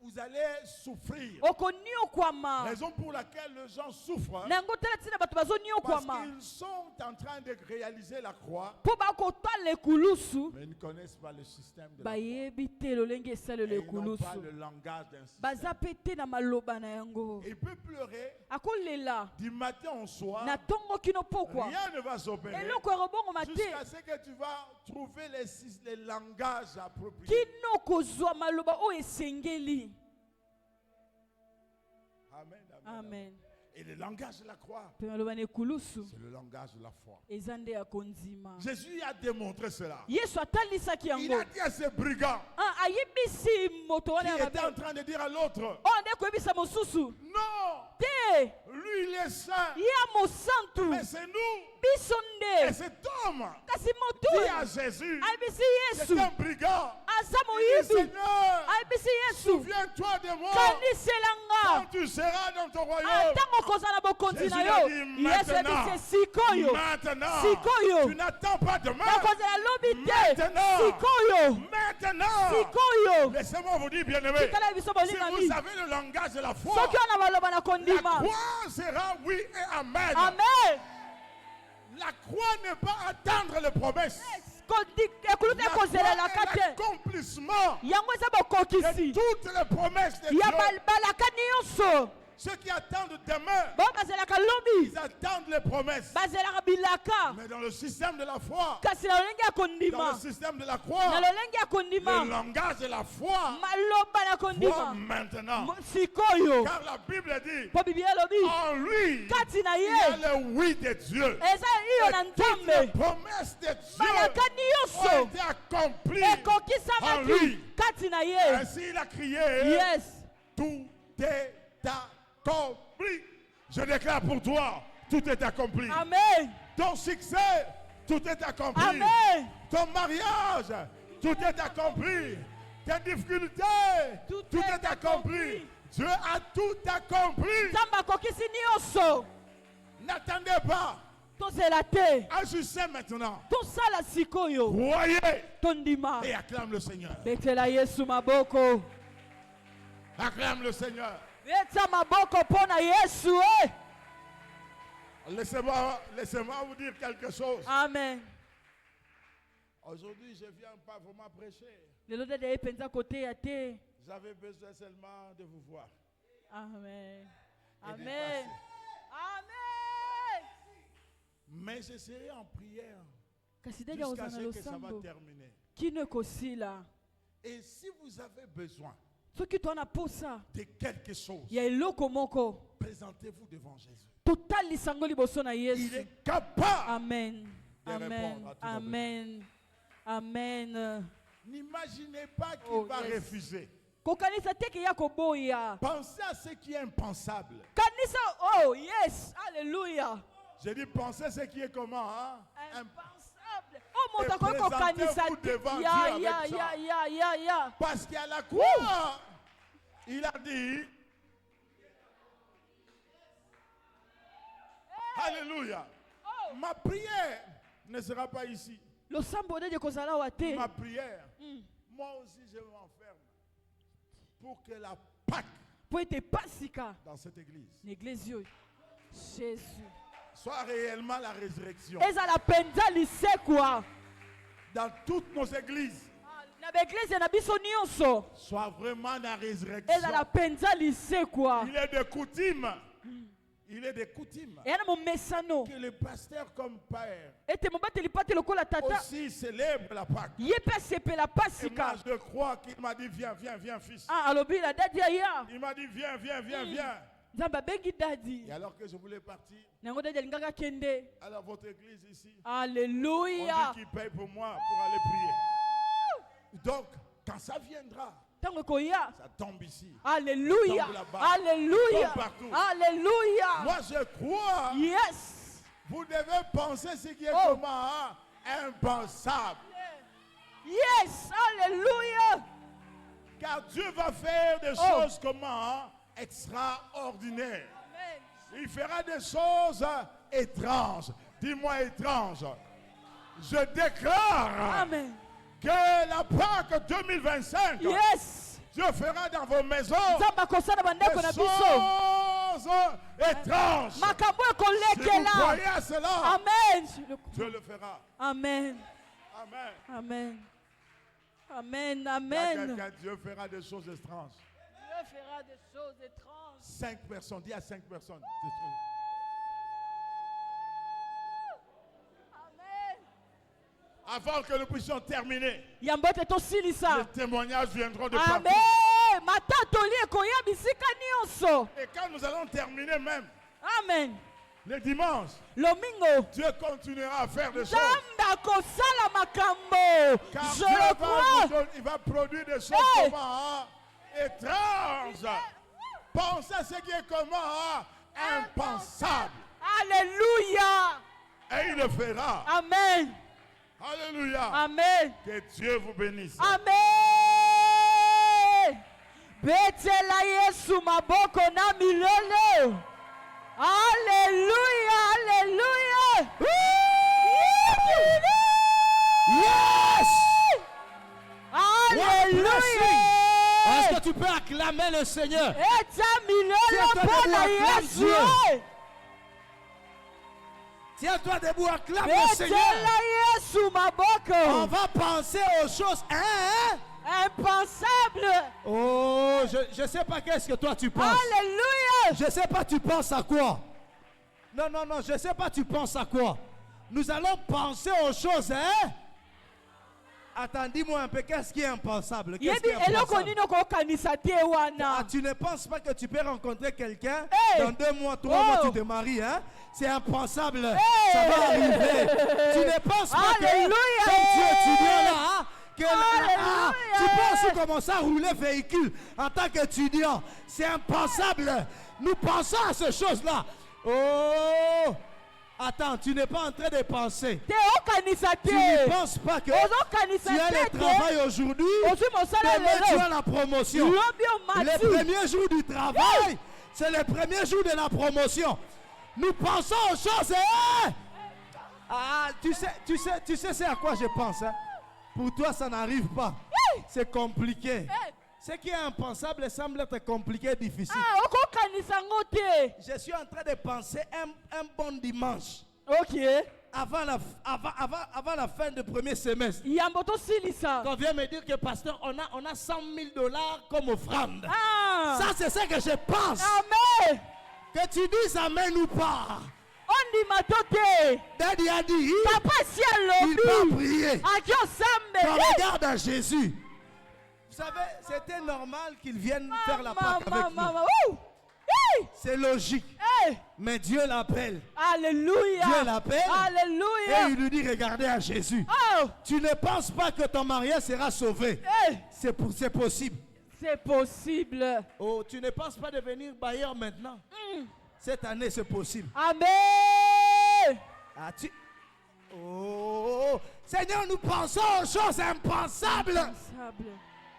Speaker 3: vous allez souffrir. Raison pour laquelle les gens souffrent. Parce qu'ils sont en train de réaliser la croix. Mais ils ne connaissent pas le système de la croix. Et ils n'ont pas le langage d'un système. Il peut pleurer du matin au soir. Rien ne va s'opérer jusqu'à ce que tu vas trouver les langages appropriés. Amen, amen, amen. Et le langage de la croix, c'est le langage de la foi. Jésus a démontré cela. Il a dit à ces brigands qui étaient en train de dire à l'autre, non, lui il est saint, mais c'est nous. Et cet homme dit à Jésus, c'est un brigand. Il dit, Seigneur, souviens-toi de moi quand tu seras dans ton royaume. Jésus a dit, maintenant, tu n'attends pas demain. Maintenant, laissez-moi vous dire, bien-aimé, si vous avez le langage de la foi, la croix sera oui et amen.
Speaker 1: Amen.
Speaker 3: La croix n'est pas atteindre les promesses. La croix est l'accomplissement de toutes les promesses de Dieu. Ceux qui attendent demain, ils attendent les promesses. Mais dans le système de la foi, dans le système de la croix, le langage de la foi, foi maintenant. Car la Bible dit, en lui, il y a le oui de Dieu. Et toutes les promesses de Dieu ont été accomplies en lui. Ainsi il a crié, tout est accompli. Je déclare pour toi, tout est accompli.
Speaker 1: Amen.
Speaker 3: Ton succès, tout est accompli.
Speaker 1: Amen.
Speaker 3: Ton mariage, tout est accompli. Tes difficultés, tout est accompli. Dieu a tout accompli. N'attendez pas. Agissez maintenant. Croyez et acclame le Seigneur. Acclame le Seigneur. Laissez-moi vous dire quelque chose.
Speaker 1: Amen.
Speaker 3: Aujourd'hui, je ne viens pas vraiment prêcher. J'avais besoin seulement de vous voir.
Speaker 1: Amen. Amen. Amen.
Speaker 3: Mais je serai en prière jusqu'à ce que ça va terminer. Et si vous avez besoin de quelque chose, présentez-vous devant Jésus. Il est capable
Speaker 1: Amen.
Speaker 3: de répondre à tout.
Speaker 1: Amen. Amen.
Speaker 3: N'imaginez pas qu'il va refuser.
Speaker 1: Pensez
Speaker 3: à ce qui est impensable.
Speaker 1: Oh yes, alléluia.
Speaker 3: J'ai dit pensez ce qui est comment, hein?
Speaker 1: Impensable.
Speaker 3: Et présentez-vous devant Dieu avec ça. Parce qu'à la croix, il a dit, alléluia, ma prière ne sera pas ici. Ma prière, moi aussi je m'enferme pour que la Pâque dans cette église soit réellement la résurrection. Dans toutes nos églises, soit vraiment la résurrection. Il est de coutume. Il est de coutume que le pasteur comme père aussi célèbre la Pâque. Et moi je crois qu'il m'a dit viens fils. Il m'a dit viens. Et alors que je voulais partir, alors votre église ici,
Speaker 1: alléluia,
Speaker 3: on dit qu'il paye pour moi pour aller prier. Donc quand ça viendra, ça tombe ici.
Speaker 1: Alléluia. Alléluia. Alléluia.
Speaker 3: Moi je crois.
Speaker 1: Yes.
Speaker 3: Vous devez penser ce qui est comment, impensable.
Speaker 1: Yes. Alléluia.
Speaker 3: Car Dieu va faire des choses comment, extraordinaires.
Speaker 1: Amen.
Speaker 3: Il fera des choses étranges. Dis-moi étranges. Je déclare.
Speaker 1: Amen.
Speaker 3: Que la Pâque 2025 Dieu fera dans vos maisons des choses étranges. Si vous croyez à cela,
Speaker 1: Amen.
Speaker 3: Dieu le fera.
Speaker 1: Amen.
Speaker 3: Amen.
Speaker 1: Amen. Amen. Amen.
Speaker 3: Dieu fera des choses étranges.
Speaker 1: Dieu fera des choses étranges.
Speaker 3: 5 personnes, dis à 5 personnes. Avant que nous puissions terminer, les témoignages viendront de partout. Et quand nous allons terminer même,
Speaker 1: Amen.
Speaker 3: les dimanches, Dieu continuera à faire des choses. Car Dieu il va produire des choses comment, étranges. Pensez à ce qui est comment impensable.
Speaker 1: Alléluia.
Speaker 3: Et il le fera.
Speaker 1: Amen.
Speaker 3: Alléluia.
Speaker 1: Amen.
Speaker 3: Que Dieu vous bénisse.
Speaker 1: Amen. Betela Yesu maboko na milele. Alléluia. Alléluia.
Speaker 2: Yes.
Speaker 1: Alléluia.
Speaker 2: Est-ce que tu peux acclamer le Seigneur? Tiens-toi debout, acclame le Seigneur. On va penser aux choses
Speaker 1: impensables.
Speaker 2: Oh, je ne sais pas qu'est-ce que toi tu penses.
Speaker 1: Alléluia.
Speaker 2: Je ne sais pas tu penses à quoi. Non, je ne sais pas tu penses à quoi. Nous allons penser aux choses, Attends, dis-moi un peu, qu'est-ce qui est impensable? Qu'est-ce qui est impensable? Tu ne penses pas que tu peux rencontrer quelqu'un dans 2 mois, 3 mois, tu te maries, C'est impensable. Ça va arriver. Tu ne penses pas que comme tu es étudiant là, tu peux aussi commencer à rouler véhicule en tant qu'étudiant. C'est impensable. Nous pensons à ces choses-là. Oh! Attends, tu n'es pas en train de penser. Tu ne penses pas que tu as le travail aujourd'hui, demain tu as la promotion. Le premier jour du travail, c'est le premier jour de la promotion. Nous pensons aux choses. Tu sais c'est à quoi je pense. Pour toi, ça n'arrive pas. C'est compliqué. Ce qui est impensable semble être compliqué et difficile. Je suis en train de penser un bon dimanche.
Speaker 1: Ok.
Speaker 2: Avant la fin du premier semestre. On vient me dire que pasteur, on a $100,000 comme offrande. Ça, c'est ce que je pense.
Speaker 1: Amen.
Speaker 2: Que tu dises amen ou pas. Daddy a dit, il va prier. On regarde à Jésus. Vous savez, c'était normal qu'ils viennent faire la Pâque avec nous. C'est logique. Mais Dieu l'appelle.
Speaker 1: Alléluia.
Speaker 2: Dieu l'appelle.
Speaker 1: Alléluia.
Speaker 2: Et il lui dit, regardez à Jésus. Tu ne penses pas que ton mariage sera sauvé. C'est possible.
Speaker 1: C'est possible.
Speaker 2: Oh, tu ne penses pas devenir bailleur maintenant. Cette année, c'est possible.
Speaker 1: Amen.
Speaker 2: Oh, Seigneur, nous pensons aux choses impensables.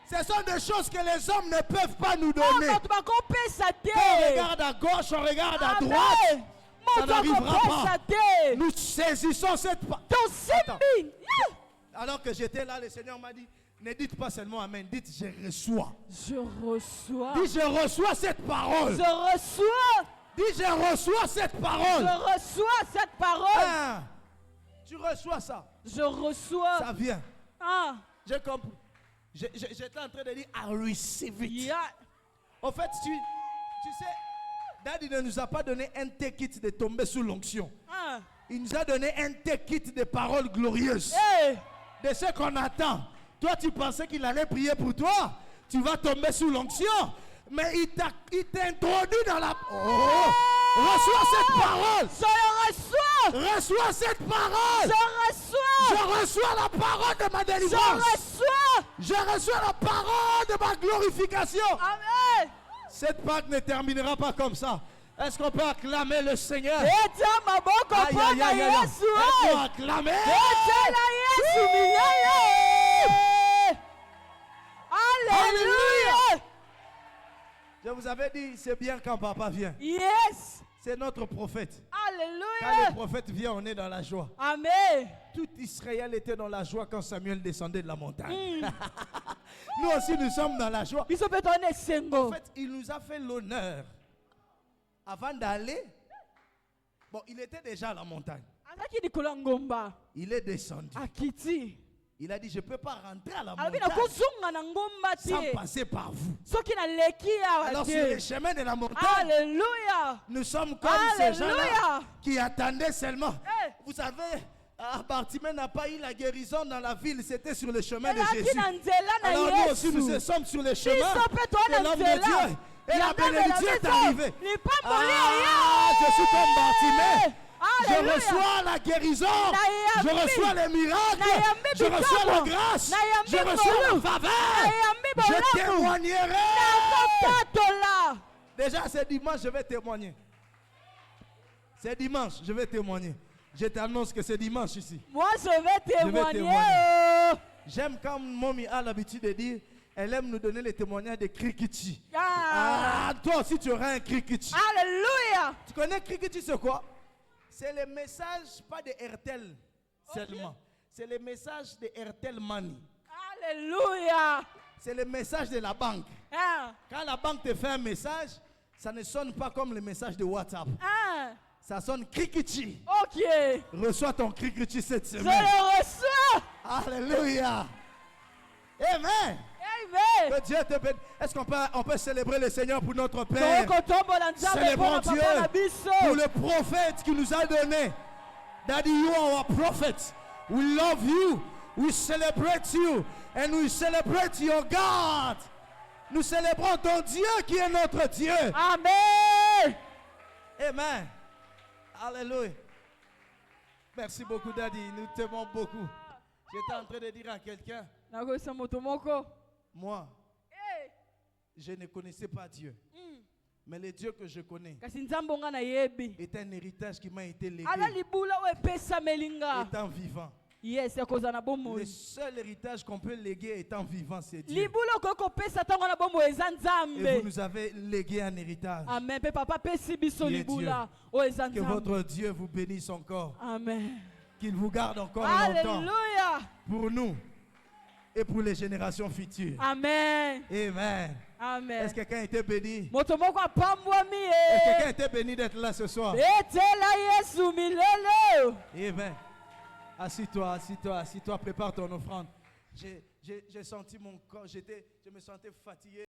Speaker 2: Ce sont des choses que les hommes ne peuvent pas nous donner. On regarde à gauche, on regarde à droite. Ça n'arrivera pas. Nous saisissons cette parole. Alors que j'étais là, le Seigneur m'a dit, ne dites pas seulement amen, dites je reçois.
Speaker 1: Je reçois.
Speaker 2: Dis je reçois cette parole.
Speaker 1: Je reçois.
Speaker 2: Dis je reçois cette parole.
Speaker 1: Je reçois cette parole.
Speaker 2: Tu reçois ça.
Speaker 1: Je reçois.
Speaker 2: Ça vient. J'ai compris. J'étais en train de dire I receive it. En fait, tu sais, Daddy ne nous a pas donné un kit de tomber sous l'onction. Il nous a donné un kit de paroles glorieuses. De ce qu'on attend. Toi, tu pensais qu'il allait prier pour toi. Tu vas tomber sous l'onction. Mais il t'introduit dans la... reçois cette parole.
Speaker 1: Je reçois.
Speaker 2: Reçois cette parole.
Speaker 1: Je reçois.
Speaker 2: Je reçois la parole de ma délivrance. Je reçois la parole de ma glorification.
Speaker 1: Amen.
Speaker 2: Cette Pâque ne terminera pas comme ça. Est-ce qu'on peut acclamer le Seigneur?
Speaker 1: Est-ce
Speaker 2: acclamer?
Speaker 1: Alléluia.
Speaker 2: Je vous avais dit, c'est bien quand papa vient.
Speaker 1: Yes.
Speaker 2: C'est notre prophète.
Speaker 1: Alléluia.
Speaker 2: Quand le prophète vient, on est dans la joie.
Speaker 1: Amen.
Speaker 2: Tout Israël était dans la joie quand Samuel descendait de la montagne. Nous aussi, nous sommes dans la joie. En fait, il nous a fait l'honneur. Avant d'aller, bon, il était déjà à la montagne. Il est descendu. Il a dit, je ne peux pas rentrer à la montagne sans passer par vous. Alors sur le chemin de la montagne,
Speaker 1: Alléluia.
Speaker 2: Nous sommes comme ces gens-là qui attendaient seulement. Vous savez, Bartimée n'a pas eu la guérison dans la ville, c'était sur le chemin de Jésus. Alors nous aussi, nous sommes sur le chemin de l'homme de Dieu. Et la bénédiction est arrivée. Je suis comme Bartimée. Je reçois la guérison, je reçois les miracles, je reçois la grâce, je reçois la faveur, je témoignerai. Déjà, c'est dimanche, je vais témoigner. C'est dimanche, je vais témoigner. Je t'annonce que c'est dimanche ici.
Speaker 1: Moi, je vais témoigner.
Speaker 2: J'aime quand Mommy a l'habitude de dire, elle aime nous donner les témoignages de Krikiti. Toi aussi, tu auras un Krikiti.
Speaker 1: Alléluia.
Speaker 2: Tu connais Krikiti, c'est quoi? C'est le message, pas de RTL seulement. C'est le message de RTL Money.
Speaker 1: Alléluia.
Speaker 2: C'est le message de la banque. Quand la banque te fait un message, ça ne sonne pas comme le message de WhatsApp. Ça sonne Krikiti.
Speaker 1: Ok.
Speaker 2: Reçois ton Krikiti cette semaine.
Speaker 1: Je le reçois.
Speaker 2: Alléluia. Amen. Que Dieu te bénisse. Est-ce qu'on peut célébrer le Seigneur pour notre Père? Célébrons Dieu pour le prophète qui nous a donné. Daddy, you are our prophet. We love you. We celebrate you. And we celebrate your God. Nous célébrons ton Dieu qui est notre Dieu.
Speaker 1: Amen.
Speaker 2: Amen. Alléluia. Merci beaucoup, Daddy. Nous t'aimons beaucoup. J'étais en train de dire à quelqu'un. Moi, je ne connaissais pas Dieu. Mais le Dieu que je connais est un héritage qui m'a été légué. Étant vivant. Le seul héritage qu'on peut léguer étant vivant, c'est Dieu. Et vous nous avez légué un héritage.
Speaker 1: Amen.
Speaker 2: Que votre Dieu vous bénisse encore.
Speaker 1: Amen.
Speaker 2: Qu'il vous garde encore
Speaker 1: longtemps.
Speaker 2: Pour nous. Et pour les générations futures.
Speaker 1: Amen.
Speaker 2: Amen.
Speaker 1: Amen.
Speaker 2: Est-ce que quelqu'un a été béni?
Speaker 1: Est-ce
Speaker 2: que quelqu'un a été béni d'être là ce soir? Amen. Assis-toi, assis-toi, assis-toi, prépare ton offrande. J'ai senti mon corps, je me sentais fatigué.